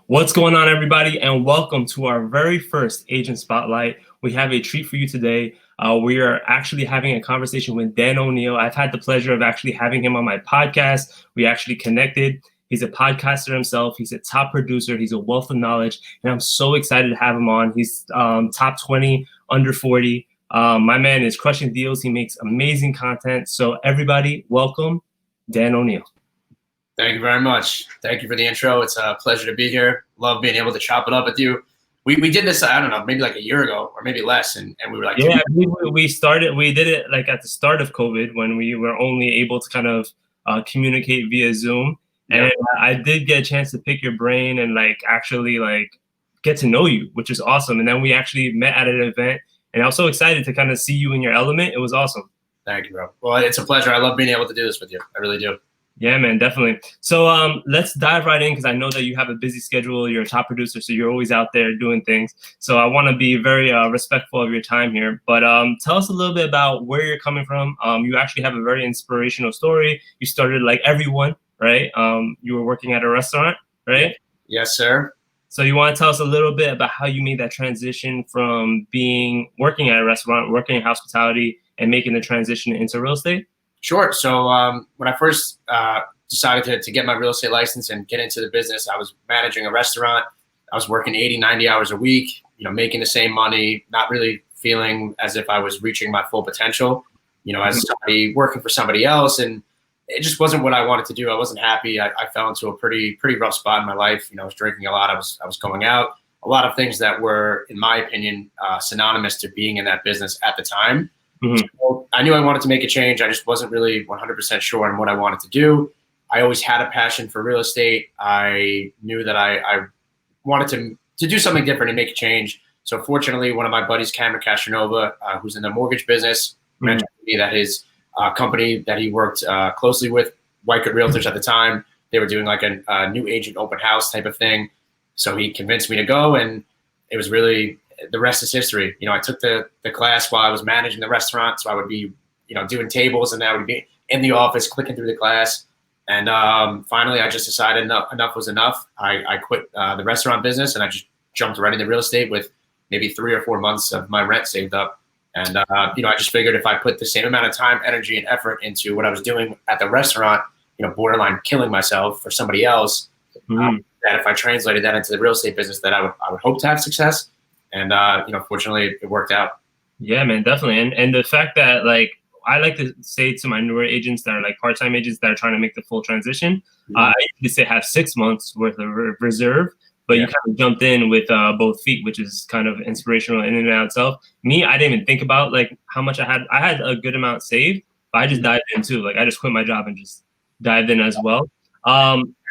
What's going on, everybody, and welcome to our very first Agent Spotlight. We have a treat for you today. We are actually having a conversation with Dan O'Neill. I've had the pleasure of actually having him on my podcast. We actually connected. He's a podcaster himself. He's a top producer. He's a wealth of knowledge, and I'm so excited to have him on. He's top 20, under 40. My man is crushing deals. He makes amazing content. So everybody, welcome Dan O'Neill. Thank you very much. Thank you for the intro. It's a pleasure to be here. Love being able to chop it up with you. We did this, I don't know, maybe like a year ago or maybe less. And we were like, yeah, we did it like at the start of COVID when we were only able to kind of communicate via Zoom. Yeah. And I did get a chance to pick your brain and actually get to know you, which is awesome. And then we actually met at an event and I was so excited to kind of see you in your element. It was awesome. Thank you, bro. Well, it's a pleasure. I love being able to do this with you. I really do. Yeah, man, definitely. So let's dive right in because I know that you have a busy schedule. You're a top producer, so you're always out there doing things. So I want to be very respectful of your time here. But tell us a little bit about where you're coming from. You actually have a very inspirational story. You started like everyone, right? You were working at a restaurant, right? Yes, sir. So you want to tell us a little bit about how you made that transition from working at a restaurant, working in hospitality, and making the transition into real estate? Sure. So when I first decided to get my real estate license and get into the business, I was managing a restaurant. I was working 80, 90 hours a week, making the same money, not really feeling as if I was reaching my full potential, as somebody working for somebody else. And it just wasn't what I wanted to do. I wasn't happy. I fell into a pretty rough spot in my life. I was drinking a lot. I was going out. A lot of things that were, in my opinion, synonymous to being in that business at the time. Mm-hmm. So I knew I wanted to make a change. I just wasn't really 100% sure on what I wanted to do. I always had a passion for real estate. I knew that I wanted to do something different and make a change. So fortunately, one of my buddies, Cameron Castronova, who's in the mortgage business, mentioned to me that his company that he worked closely with, White Realtors at the time, they were doing like a new agent open house type of thing. So he convinced me to go, and it was really – the rest is history. I took the class while I was managing the restaurant. So I would be, doing tables, and I would be in the office clicking through the class. And finally, I just decided enough was enough. I quit the restaurant business, and I just jumped right into real estate with maybe 3 or 4 months of my rent saved up. And, I just figured if I put the same amount of time, energy, and effort into what I was doing at the restaurant, borderline killing myself for somebody else, that if I translated that into the real estate business, that I would hope to have success. And, fortunately, it worked out. Yeah, man, definitely. And the fact that, I like to say to my newer agents that are part-time agents that are trying to make the full transition, I usually say have 6 months worth of reserve, but you kind of jumped in with both feet, which is kind of inspirational in and out itself. Me, I didn't even think about, how much I had. I had a good amount saved, but I just dived in, too. I just quit my job and just dived in as well.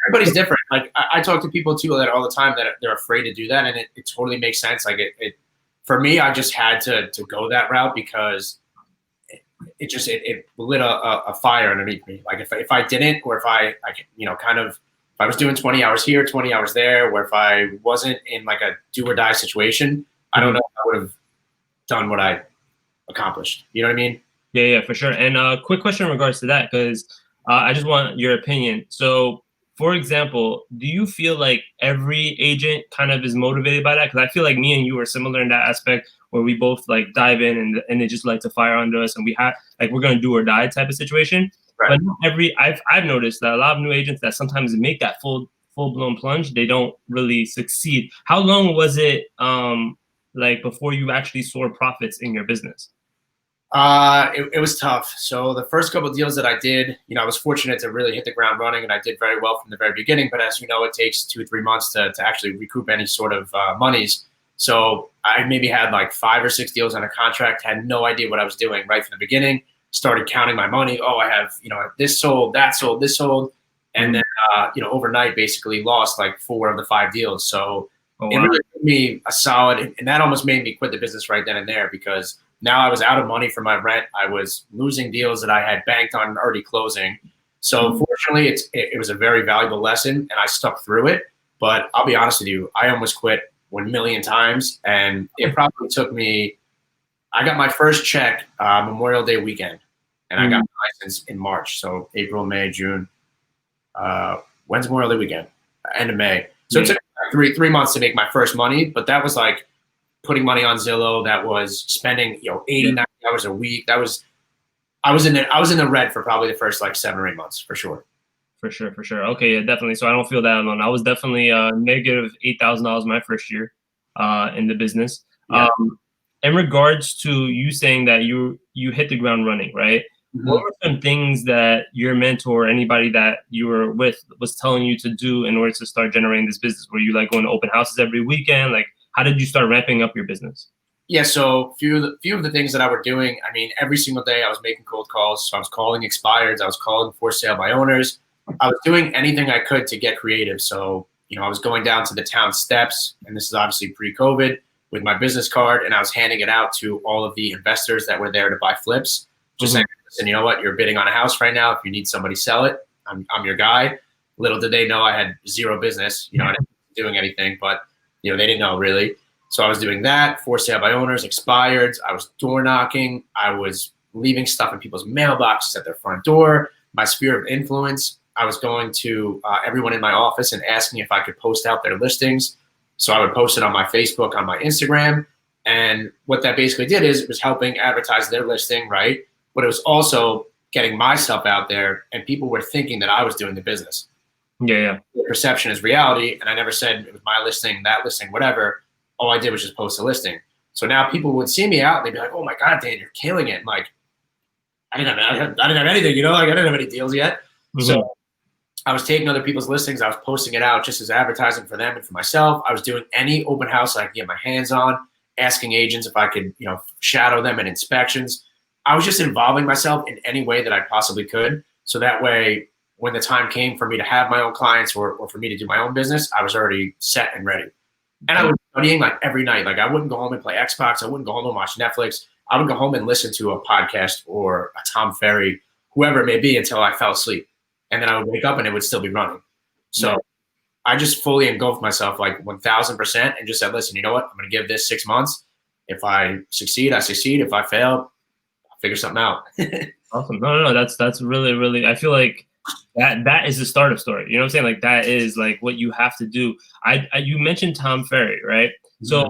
Everybody's different. I talk to people too that all the time that they're afraid to do that, and it totally makes sense. For me, I just had to go that route because it lit a fire underneath me. If I didn't, or if I was doing 20 hours here, 20 hours there, or if I wasn't in a do or die situation, I don't know if I would have done what I accomplished. You know what I mean? Yeah, for sure. And quick question in regards to that, because I just want your opinion. So, for example, do you feel like every agent kind of is motivated by that? Because I feel like me and you are similar in that aspect where we both dive in and they just like to fire under us and we have we're going to do or die type of situation. Right. But not I've noticed that a lot of new agents that sometimes make that full blown plunge, they don't really succeed. How long was it before you actually saw profits in your business? It was tough. So the first couple of deals that I did, I was fortunate to really hit the ground running, and I did very well from the very beginning. But as you know, it takes 2 or 3 months to actually recoup any sort of monies. So I maybe had 5 or 6 deals under contract, had no idea what I was doing right from the beginning, started counting my money. Oh, I have, this sold, that sold, this sold. And then, overnight basically lost 4 of the 5 deals. So It really gave me a solid, and that almost made me quit the business right then and there, because now I was out of money for my rent. I was losing deals that I had banked on already closing. So fortunately, it was a very valuable lesson, and I stuck through it. But I'll be honest with you, I almost quit 1 million times, and it probably took me – I got my first check Memorial Day weekend, and I got my license in March. So April, May, June. When's Memorial Day weekend? End of May. So it took three months to make my first money, but that was like putting money on Zillow. That was spending 80, 90 hours a week. I was in the red for probably the first like 7 or 8 months for sure. For sure, for sure. Okay, yeah, definitely. So I don't feel that alone. I was definitely negative $8,000 my first year in the business. Yeah. In regards to you saying that you hit the ground running, right? Mm-hmm. What were some things that your mentor, anybody that you were with, was telling you to do in order to start generating this business? Were you like going to open houses every weekend? Like, how did you start ramping up your business? Yeah, so few of the things that I were doing, I mean, every single day I was making cold calls. So I was calling expireds, I was calling for sale by owners. I was doing anything I could to get creative. So, I was going down to the town steps, and this is obviously pre-COVID, with my business card, and I was handing it out to all of the investors that were there to buy flips. Just saying, listen, you know what, you're bidding on a house right now. If you need somebody sell it, I'm your guy. Little did they know I had zero business, I didn't doing anything, but they didn't know really. So I was doing that, for sale by owners, expireds. I was door knocking. I was leaving stuff in people's mailboxes at their front door. My sphere of influence, I was going to everyone in my office and asking if I could post out their listings. So I would post it on my Facebook, on my Instagram. And what that basically did is it was helping advertise their listing, right? But it was also getting myself out there, and people were thinking that I was doing the business. Yeah. The perception is reality. And I never said it was my listing, that listing, whatever. All I did was just post a listing. So now people would see me out and they'd be like, "Oh my God, Dan, you're killing it." And like, I didn't have anything, like I didn't have any deals yet. Mm-hmm. So I was taking other people's listings. I was posting it out just as advertising for them and for myself. I was doing any open house I could get my hands on, asking agents if I could, shadow them at inspections. I was just involving myself in any way that I possibly could. So that way, when the time came for me to have my own clients or for me to do my own business, I was already set and ready. And I was studying like every night. Like I wouldn't go home and play Xbox. I wouldn't go home and watch Netflix. I would go home and listen to a podcast or a Tom Ferry, whoever it may be, until I fell asleep. And then I would wake up and it would still be running. So I just fully engulfed myself like 1,000% and just said, listen, you know what? I'm going to give this 6 months. If I succeed, I succeed. If I fail, I'll figure something out. Awesome. No. That's really, really, I feel like that is the startup story. You know what I'm saying? Like that is like what you have to do. You mentioned Tom Ferry, right? Mm-hmm. So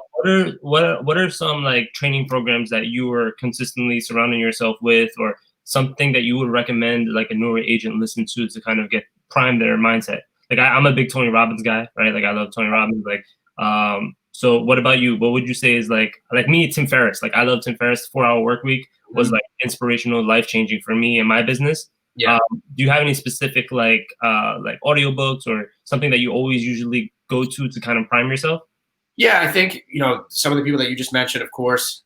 what are some like training programs that you were consistently surrounding yourself with, or something that you would recommend like a newer agent listen to kind of get prime their mindset? Like I'm a big Tony Robbins guy, right? Like I love Tony Robbins. Like, so what about you? What would you say is like me, Tim Ferriss? Like I love Tim Ferriss. 4-Hour Workweek was like inspirational, life-changing for me and my business. Yeah. Do you have any specific like audiobooks or something that you always usually go to kind of prime yourself? Yeah, I think, some of the people that you just mentioned, of course,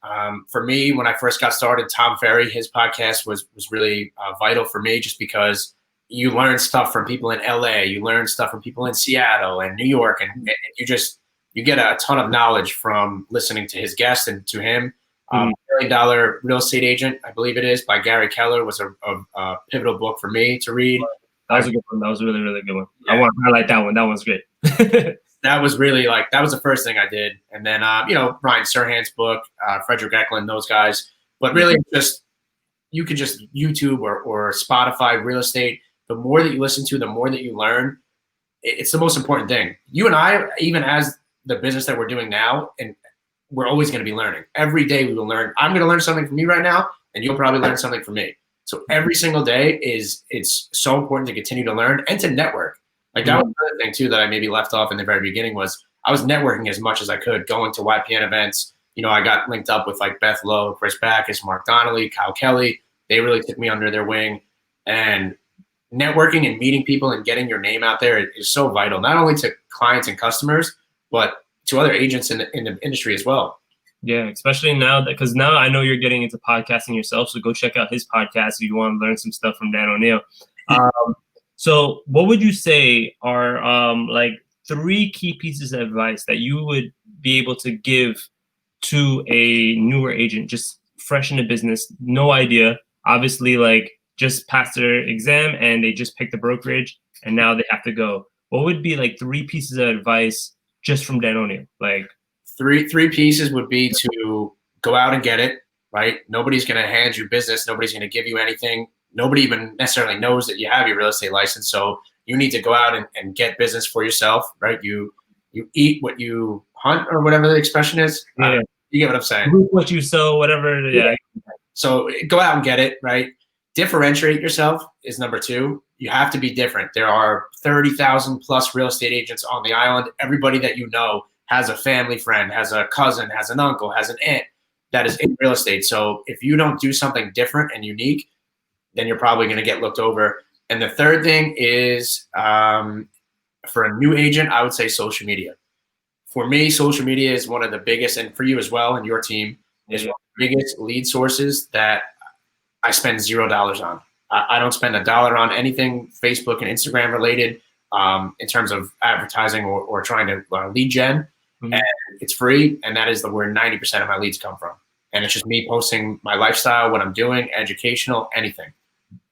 for me, when I first got started, Tom Ferry, his podcast was really vital for me, just because you learn stuff from people in LA, you learn stuff from people in Seattle and New York, and you get a ton of knowledge from listening to his guests and to him. $1 Million Real Estate Agent, I believe it is, by Gary Keller, was a pivotal book for me to read. That was a good one. That was a really, really good one. Yeah. I want to highlight that one. That one's great. That was really that was the first thing I did. And then, Ryan Serhant's book, Frederick Eklund, those guys. But really you could just YouTube or Spotify real estate. The more that you listen to, the more that you learn. It's the most important thing. You and I, even as the business that we're doing now, and we're always going to be learning. Every day we will learn. I'm going to learn something from you right now, and you'll probably learn something from me. So every single day it's so important to continue to learn and to network. Like that was another thing too that I maybe left off in the very beginning, was I was networking as much as I could, going to YPN events. I got linked up with like Beth Lowe, Chris Backus, Mark Donnelly, Kyle Kelly. They really took me under their wing. And networking and meeting people and getting your name out there is so vital, not only to clients and customers, but to other agents in the industry as well. Yeah, especially now because now I know you're getting into podcasting yourself. So go check out his podcast if you want to learn some stuff from Dan O'Neill. So what would you say are like 3 key pieces of advice that you would be able to give to a newer agent, just fresh in the business, no idea, obviously like just passed their exam and they just picked the brokerage and now they have to go? What would be like 3 pieces of advice just from Dan O'Neill? Like three pieces would be to go out and get it, right? Nobody's going to hand you business. Nobody's going to give you anything. Nobody even necessarily knows that you have your real estate license. So you need to go out and get business for yourself, right? You you eat what you hunt, or whatever the expression is. Yeah. You get what I'm saying? Reap what you sow, whatever. Yeah. So go out and get it, right? Differentiate yourself is number two. You have to be different. There are 30,000 plus real estate agents on the island. Everybody that you know has a family friend, has a cousin, has an uncle, has an aunt that is in real estate. So if you don't do something different and unique, then you're probably going to get looked over. And the third thing is, for a new agent, I would say social media. For me, social media is one of the biggest, and for you as well, and your team, is one of the biggest lead sources that I spend $0 on. I don't spend $1 on anything Facebook and Instagram related, in terms of advertising or trying to lead gen. Mm-hmm. And it's free, and that is where 90% of my leads come from. And it's just me posting my lifestyle, what I'm doing, educational, anything.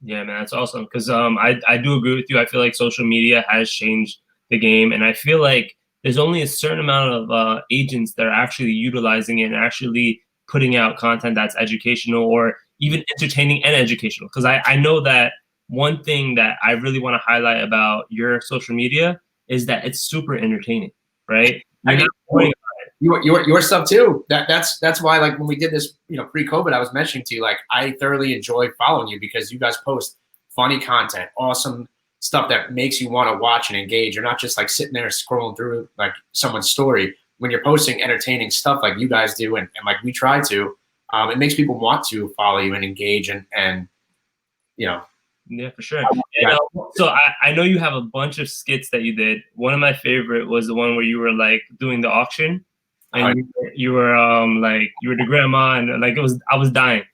Yeah, man, that's awesome. Because I do agree with you. I feel like social media has changed the game, and I feel like there's only a certain amount of agents that are actually utilizing it and actually putting out content that's educational or even entertaining and educational. Because I know that one thing that I really want to highlight about your social media is that it's super entertaining, right? Your stuff too. That's why, like, when we did this, pre-COVID, I was mentioning to you, like, I thoroughly enjoy following you because you guys post funny content, awesome stuff that makes you want to watch and engage. You're not just like sitting there scrolling through like someone's story. When you're posting entertaining stuff like you guys do, and like we try to, it makes people want to follow you and engage and Yeah, for sure. And, so I know you have a bunch of skits that you did. One of my favorite was the one where you were like doing the auction, and you were like you were the grandma, and like I was dying.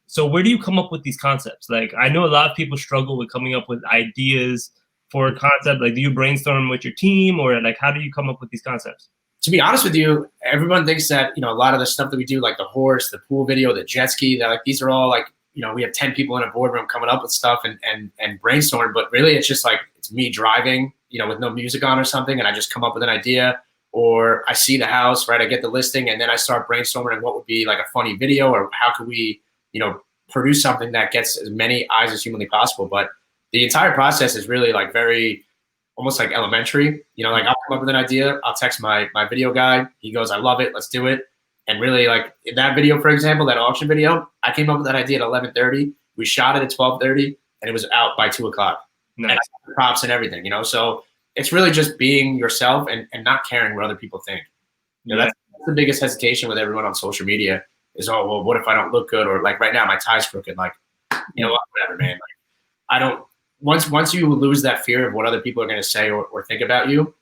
So where do you come up with these concepts? Like, I know a lot of people struggle with coming up with ideas for a concept. Like, do you brainstorm with your team, or like how do you come up with these concepts? To be honest with you, everyone thinks that, a lot of the stuff that we do, like the horse, the pool video, the jet ski, that like these are all like, we have 10 people in a boardroom coming up with stuff and brainstorm, but really it's just like, it's me driving, with no music on or something. And I just come up with an idea, or I see the house, right? I get the listing, and then I start brainstorming what would be like a funny video, or how could we, produce something that gets as many eyes as humanly possible. But the entire process is really like very, almost like elementary, like I'll come up with an idea, I'll text my video guy, he goes, I love it, let's do it. And really, like in that video, for example, that auction video, I came up with that idea at 11:30. We shot it at 12:30, and it was out by 2 o'clock. Nice. And I had the props and everything, So it's really just being yourself and not caring what other people think. That's the biggest hesitation with everyone on social media is, oh, well, what if I don't look good? Or like right now, my tie's crooked. Like, whatever, man. Like, I don't. Once you lose that fear of what other people are going to say or think about you,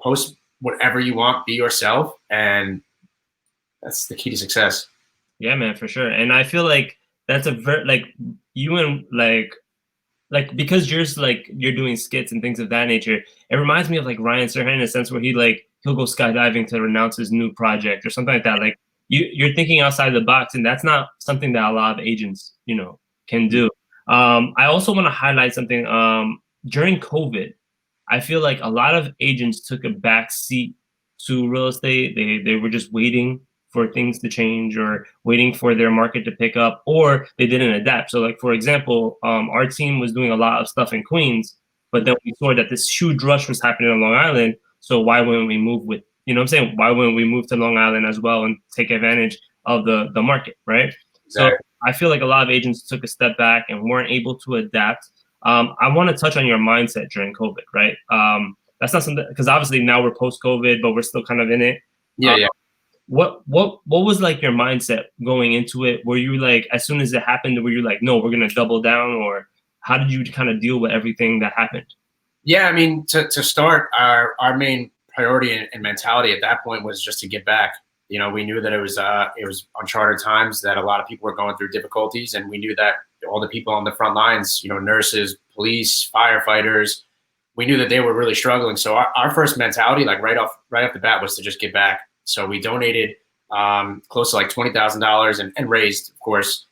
post whatever you want, be yourself, and that's the key to success. Yeah, man, for sure. And I feel like that's a very, like, you and like because you're doing skits and things of that nature, it reminds me of like Ryan Serhant in a sense where he'll go skydiving to announce his new project or something like that. Like you're thinking outside the box, and that's not something that a lot of agents, can do. I also want to highlight something. During COVID, I feel like a lot of agents took a back seat to real estate. They were just waiting for things to change or waiting for their market to pick up, or they didn't adapt. So like, for example, our team was doing a lot of stuff in Queens, but then we saw that this huge rush was happening on Long Island. So why wouldn't we move with, what I'm saying? Why wouldn't we move to Long Island as well and take advantage of the market, right? Exactly. So I feel like a lot of agents took a step back and weren't able to adapt. I want to touch on your mindset during COVID, right? That's not something, because obviously now we're post-COVID, but we're still kind of in it. Yeah. What was like your mindset going into it? Were you like, as soon as it happened, were you like, no, we're gonna double down, or how did you kind of deal with everything that happened? Yeah, I mean, to start, our main priority and mentality at that point was just to get back. We knew that it was uncharted times, that a lot of people were going through difficulties, and we knew that all the people on the front lines, nurses, police, firefighters, we knew that they were really struggling. So our first mentality, like right off the bat, was to just get back. So we donated close to like $20,000 and raised, of course.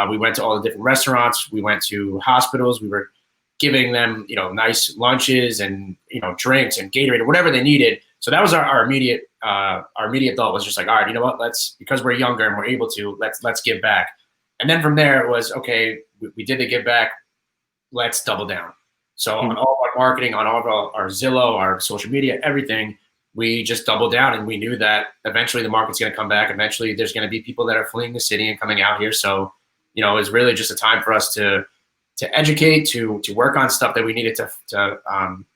We went to all the different restaurants. We went to hospitals. We were giving them, nice lunches and, drinks and Gatorade or whatever they needed. So that was our immediate thought was just like, all right, you know what, because we're younger and we're able to, let's give back. And then from there it was, okay, we did the give back. Let's double down. So on all of our marketing, on all of our Zillow, our social media, everything, we just doubled down, and we knew that eventually the market's going to come back. Eventually there's going to be people that are fleeing the city and coming out here. So, it was really just a time for us to educate, to work on stuff that we needed to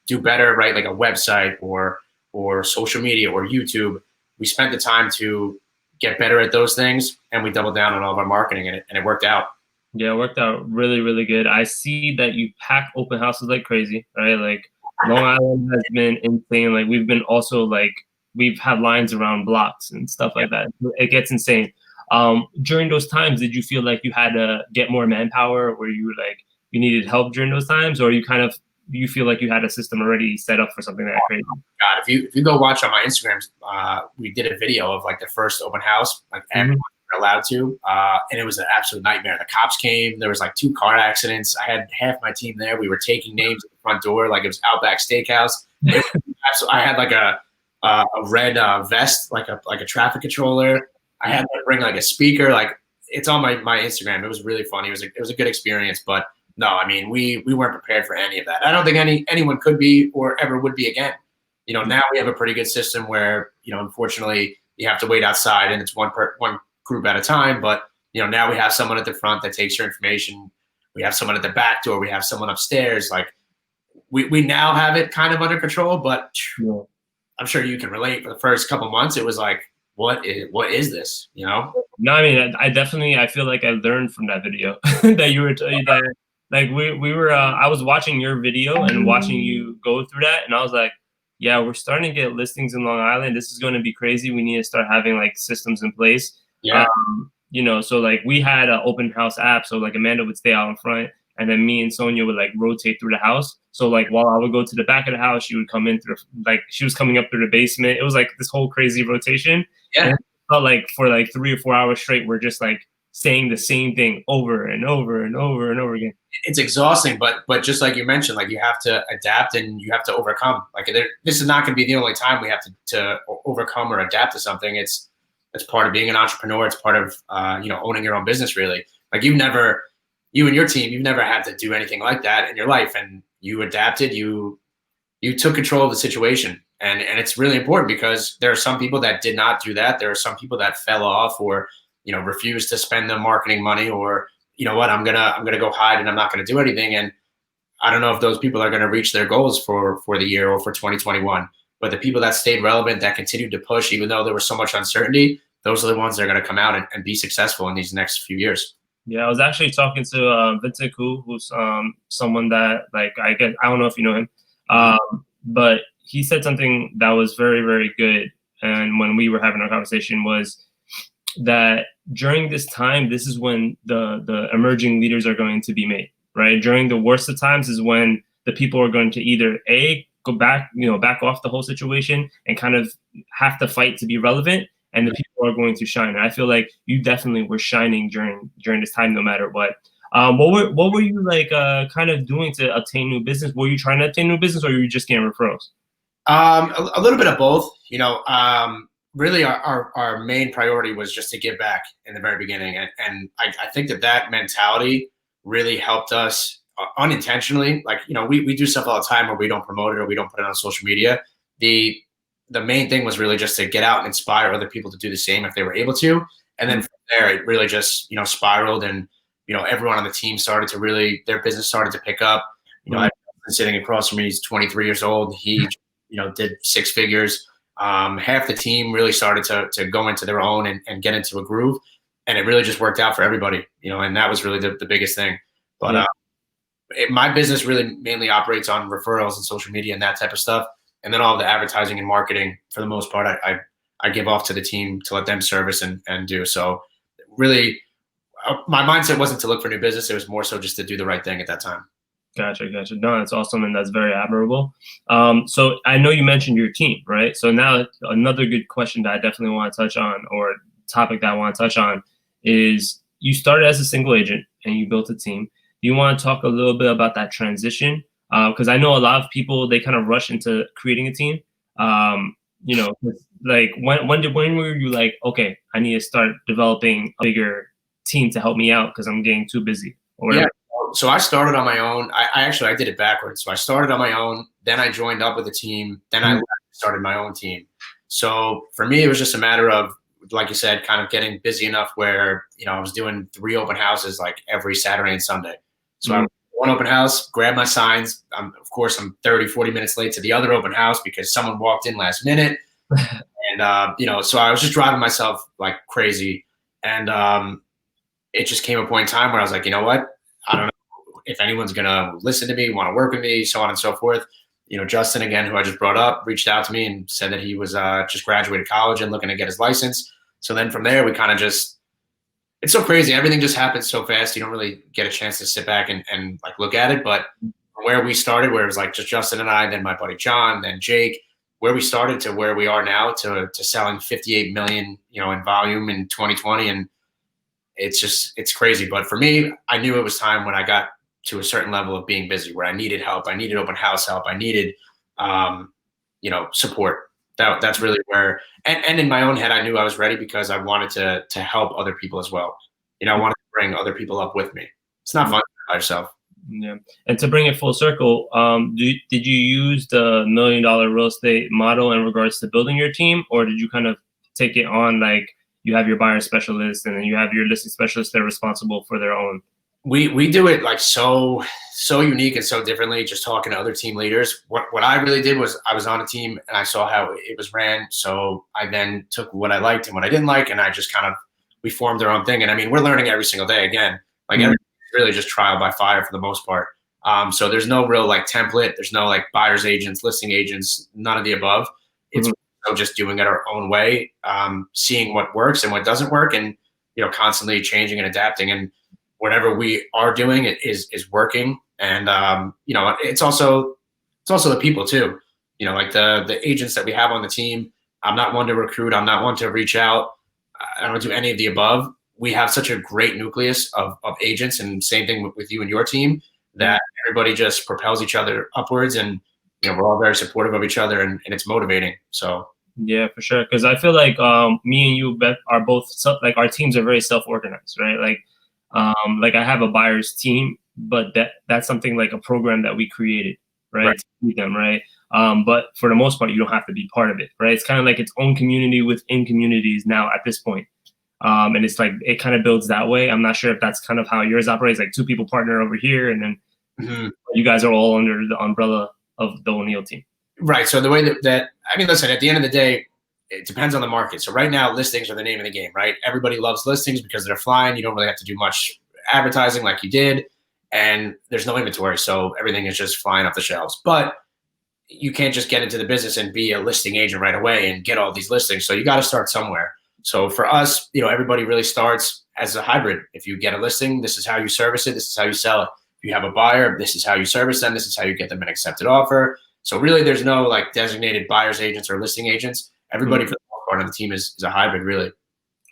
do better, right? Like a website or social media or YouTube. We spent the time to get better at those things, and we doubled down on all of our marketing, and it worked out. Yeah, it worked out really, really good. I see that you pack open houses like crazy, right? Like Long Island has been insane. Like we've had lines around blocks and stuff like that. It gets insane. During those times, did you feel like you had to get more manpower, or you needed help during those times, or you feel like you had a system already set up for something that crazy? God, if you go watch on my Instagrams, we did a video of like the first open house, like everyone were allowed to, and it was an absolute nightmare. The cops came. There was like 2 car accidents. I had half my team there. We were taking names at the front door, like it was Outback Steakhouse. I had like a red vest, like a traffic controller. I had to bring like a speaker. Like it's on my Instagram. It was really funny. It was a good experience, but no, I mean, we weren't prepared for any of that. I don't think anyone could be or ever would be again. Now we have a pretty good system where, unfortunately you have to wait outside and it's one group at a time. But, now we have someone at the front that takes your information. We have someone at the back door. We have someone upstairs. Like we now have it kind of under control, but I'm sure you can relate. For the first couple months, it was like, what is this? No, I mean, I feel like I learned from that video that you were that. Like we were, I was watching your video and watching you go through that, and I was like, yeah, we're starting to get listings in Long Island. This is going to be crazy. We need to start having like systems in place. Yeah. So like we had an open house app. So like Amanda would stay out in front, and then me and Sonia would like rotate through the house. So like while I would go to the back of the house, she would come in through, like she was coming up through the basement. It was like this whole crazy rotation. Yeah. And it felt like for like 3 or 4 hours straight, we're just like saying the same thing over and over and over and over again. It's exhausting, but just like you mentioned, like you have to adapt and you have to overcome. Like this is not going to be the only time we have to overcome or adapt to something. It's part of being an entrepreneur. It's part of owning your own business. Really, like you and your team, you've never had to do anything like that in your life, and you adapted. You took control of the situation, and it's really important because there are some people that did not do that. There are some people that fell off or refused to spend the marketing money, or I'm gonna go hide and I'm not gonna do anything. And I don't know if those people are gonna reach their goals for the year or for 2021. But the people that stayed relevant, that continued to push, even though there was so much uncertainty, those are the ones that are gonna come out and be successful in these next few years. Yeah, I was actually talking to Vincent Koo, who's someone that I don't know if you know him, but he said something that was very, very good. And when we were having our conversation was that during this time, this is when the emerging leaders are going to be made, right? During the worst of times is when the people are going to either go back, back off the whole situation and kind of have to fight to be relevant, and the people are going to shine. And I feel like you definitely were shining during this time, no matter what. What were you kind of doing to obtain new business? Were you trying to obtain new business, or were you just getting referrals? A little bit of both. Really our main priority was just to give back in the very beginning. And I think that mentality really helped us unintentionally. Like, we do stuff all the time where we don't promote it or we don't put it on social media. The main thing was really just to get out and inspire other people to do the same if they were able to. And then from there, it really just, spiraled, and, everyone on the team started to really, their business started to pick up. I've been sitting across from me, he's 23 years old. He, did 6 figures. Half the team really started to go into their own and get into a groove, and it really just worked out for everybody, and that was really the biggest thing. But my business really mainly operates on referrals and social media and that type of stuff. And then all the advertising and marketing, for the most part, I give off to the team to let them service and do. So really, my mindset wasn't to look for new business. It was more so just to do the right thing at that time. Gotcha. No, that's awesome, and that's very admirable. So I know you mentioned your team, right? So now another good question that I definitely want to touch on, or topic that I want to touch on, is you started as a single agent and you built a team. Do you want to talk a little bit about that transition? Because I know a lot of people, they kind of rush into creating a team. Like when were you like, okay, I need to start developing a bigger team to help me out because I'm getting too busy or whatever? Yeah. So I started on my own. I did it backwards. So I started on my own, then I joined up with a team, then I left started my own team. So for me, it was just a matter of, like you said, kind of getting busy enough where, I was doing 3 open houses like every Saturday and Sunday. So I went to one open house, grabbed my signs. Of course, I'm 30, 40 minutes late to the other open house because someone walked in last minute. And, so I was just driving myself like crazy. And it just came a point in time where I was like, you know what? I don't know if anyone's going to listen to me, want to work with me, so on and so forth. Justin, again, who I just brought up, reached out to me and said that he was just graduated college and looking to get his license. So then from there, we kind of just, it's so crazy. Everything just happens so fast. You don't really get a chance to sit back and like look at it. But from where we started, where it was like just Justin and I, then my buddy John, then Jake, where we started to where we are now to selling 58 million, in volume in 2020. And it's crazy. But for me, I knew it was time when I got to a certain level of being busy where I needed help. I needed open house help. I needed, support. That's really where, and in my own head, I knew I was ready because I wanted to help other people as well. I wanted to bring other people up with me. It's not fun by yourself. Yeah. And to bring it full circle, did you use the $1 million real estate model in regards to building your team, or did you kind of take it on like you have your buyer specialist and then you have your listing specialist that are responsible for their own? We do it like so unique and so differently, just talking to other team leaders. What I really did was I was on a team and I saw how it was ran. So I then took what I liked and what I didn't like, and I just we formed our own thing. And I mean, we're learning every single day again. Like everything's really just trial by fire for the most part. So there's no real like template. There's no like buyer's agents, listing agents, none of the above. It's just doing it our own way, seeing what works and what doesn't work, and constantly changing and adapting. And whatever we are doing is working. And it's also the people too. Like the agents that we have on the team. I'm not one to recruit. I'm not one to reach out. I don't do any of the above. We have such a great nucleus of agents, and same thing with you and your team, that everybody just propels each other upwards, and we're all very supportive of each other, and it's motivating. So yeah, for sure. Because I feel like me and you are both like our teams are very self-organized, right? Like I have a buyer's team, but that's something like a program that we created, right? To feed them, right? But for the most part, you don't have to be part of it, right? It's kind of like its own community within communities now at this point. And it's like it kind of builds that way. I'm not sure if that's kind of how yours operates, like 2 people partner over here, and then you guys are all under the umbrella of the O'Neill team. Right. So the way that I mean, listen, at the end of the day, it depends on the market. So right now, listings are the name of the game, right? Everybody loves listings because they're flying. You don't really have to do much advertising like you did, and there's no inventory. So everything is just flying off the shelves. But you can't just get into the business and be a listing agent right away and get all these listings. So you got to start somewhere. So for us, everybody really starts as a hybrid. If you get a listing, this is how you service it. This is how you sell it. If you have a buyer, this is how you service them. This is how you get them an accepted offer. So really, there's no like designated buyer's agents or listing agents. Everybody for the most part of the team is a hybrid, really.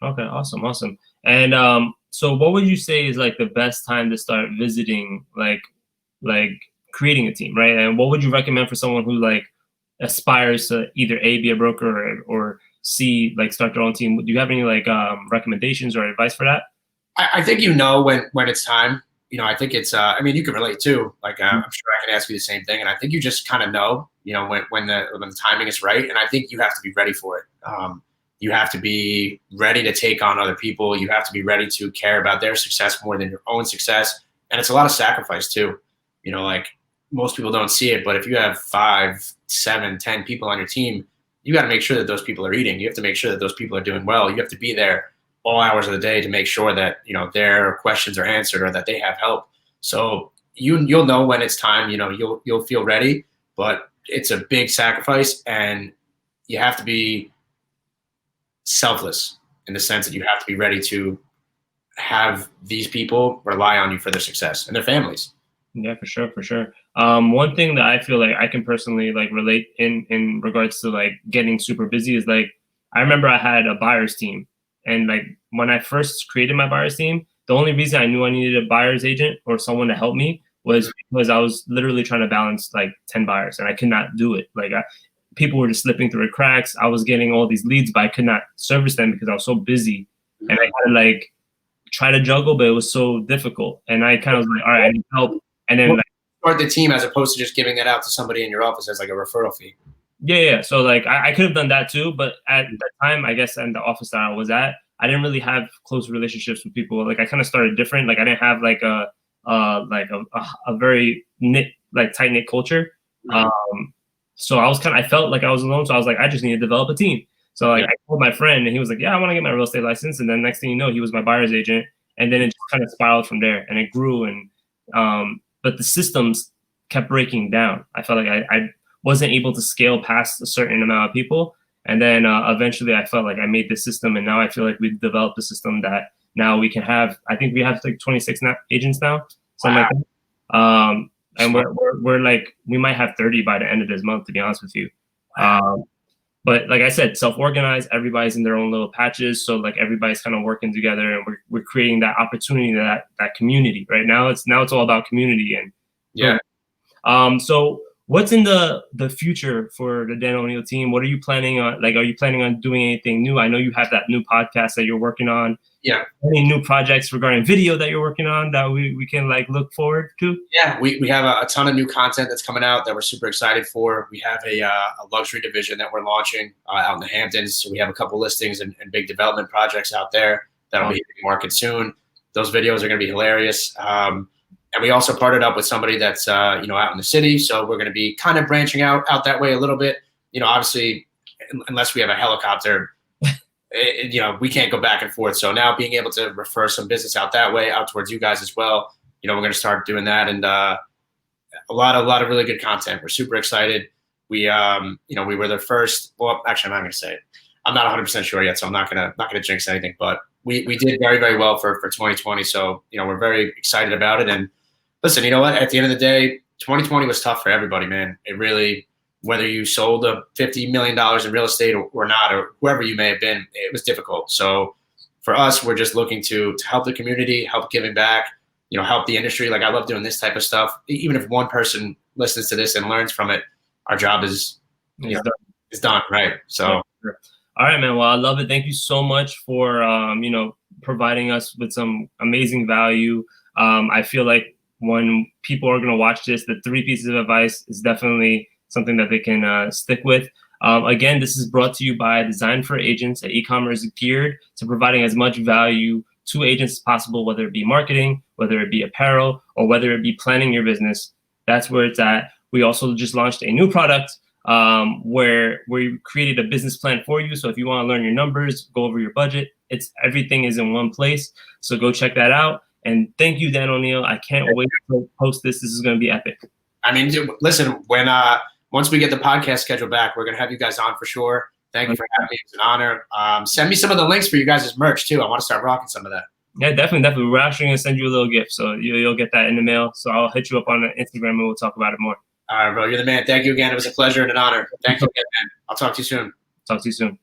Okay, awesome. And so what would you say is like the best time to start visiting, like creating a team, right? And what would you recommend for someone who like aspires to either A, be a broker, or C, like start their own team? Do you have any like recommendations or advice for that? I think when it's time. I think it's. I mean, you can relate too. Like I'm sure I can ask you the same thing, and I think you just kind of know. When the timing is right, and I think you have to be ready for it. You have to be ready to take on other people. You have to be ready to care about their success more than your own success, and it's a lot of sacrifice too. Like most people don't see it, but if you have 5, 7, 10 people on your team, you got to make sure that those people are eating. You have to make sure that those people are doing well. You have to be there all hours of the day to make sure that their questions are answered or that they have help. So you'll know when it's time. You'll feel ready, but it's a big sacrifice, and you have to be selfless in the sense that you have to be ready to have these people rely on you for their success and their families. Yeah, for sure. One thing that I feel like I can personally like relate in regards to like getting super busy is like I remember I had a buyer's team. And like when I first created my buyer's team, the only reason I knew I needed a buyer's agent or someone to help me was because I was literally trying to balance like 10 buyers, and I could not do it. Like people were just slipping through the cracks. I was getting all these leads, but I could not service them because I was so busy. And I kind of like try to juggle, but it was so difficult. And I kind of was like, all right, I need help. And then start the team as opposed to just giving that out to somebody in your office as like a referral fee. Yeah. So like I could have done that too, but at the time, I guess in the office that I was at, I didn't really have close relationships with people. Like I kind of started different. Like I didn't have like a very like tight knit culture. Mhm. Um, so I felt like I was alone. So I was like, I just need to develop a team. So like Yeah. I told my friend, and he was like, yeah, I want to get my real estate license. And then next thing you know, he was my buyer's agent, and then it just kind of spiraled from there, and it grew. And but the systems kept breaking down. I felt like I wasn't able to scale past a certain amount of people. And then eventually I felt like I made the system, and now I feel like we've developed a system that now we can have. I think we have like 26 agents now, something Wow. like that. And Smart. we're like, we might have 30 by the end of this month, to be honest with you. But like I said, self-organized, everybody's in their own little patches. So like everybody's kind of working together, and we're creating that opportunity, that community. Right now it's all about community. And Yeah. so what's in the future for the Dan O'Neill team? What are you planning on? Like, are you planning on doing anything new? I know you have that new podcast that you're working on. Yeah. Any new projects regarding video that you're working on that we can like look forward to? Yeah, we have a ton of new content that's coming out that we're super excited for. We have a luxury division that we're launching out in the Hamptons. So we have a couple listings and big development projects out there that'll be hitting market soon. Those videos are going to be hilarious. And we also partnered up with somebody that's out in the city. So we're going to be kind of branching out that way a little bit. Obviously, unless we have a helicopter, we can't go back and forth. So now being able to refer some business out that way, out towards you guys as well. We're going to start doing that, and a lot of really good content. We're super excited. We we were the first. Well, actually, I'm not going to say it. I'm not 100% sure yet, so I'm not gonna jinx anything. But we did very, very well for 2020. So we're very excited about it. And listen, you know what? At the end of the day, 2020 was tough for everybody, man. It really, whether you sold a $50 million in real estate or not, or whoever you may have been, it was difficult. So for us, we're just looking to help the community, help giving back, help the industry. Like I love doing this type of stuff. Even if one person listens to this and learns from it, our job is done, right? So. Yeah, sure. All right, man. Well, I love it. Thank you so much for providing us with some amazing value. I feel like when people are going to watch this, the 3 pieces of advice is definitely something that they can stick with. Again, this is brought to you by Design for Agents, an e-commerce geared to providing as much value to agents as possible, whether it be marketing, whether it be apparel, or whether it be planning your business. That's where it's at. We also just launched a new product where we created a business plan for you. So if you want to learn your numbers, go over your budget, everything is in one place. So go check that out. And thank you, Dan O'Neill. I can't wait to post this. This is going to be epic. I mean, listen, when once we get the podcast schedule back, we're going to have you guys on for sure. Thank you for having me. It's an honor. Send me some of the links for you guys' merch too. I want to start rocking some of that. Yeah, definitely. We're actually going to send you a little gift. So you'll get that in the mail. So I'll hit you up on Instagram and we'll talk about it more. All right, bro. You're the man. Thank you again. It was a pleasure and an honor. Thank you again, man. I'll talk to you soon. Talk to you soon.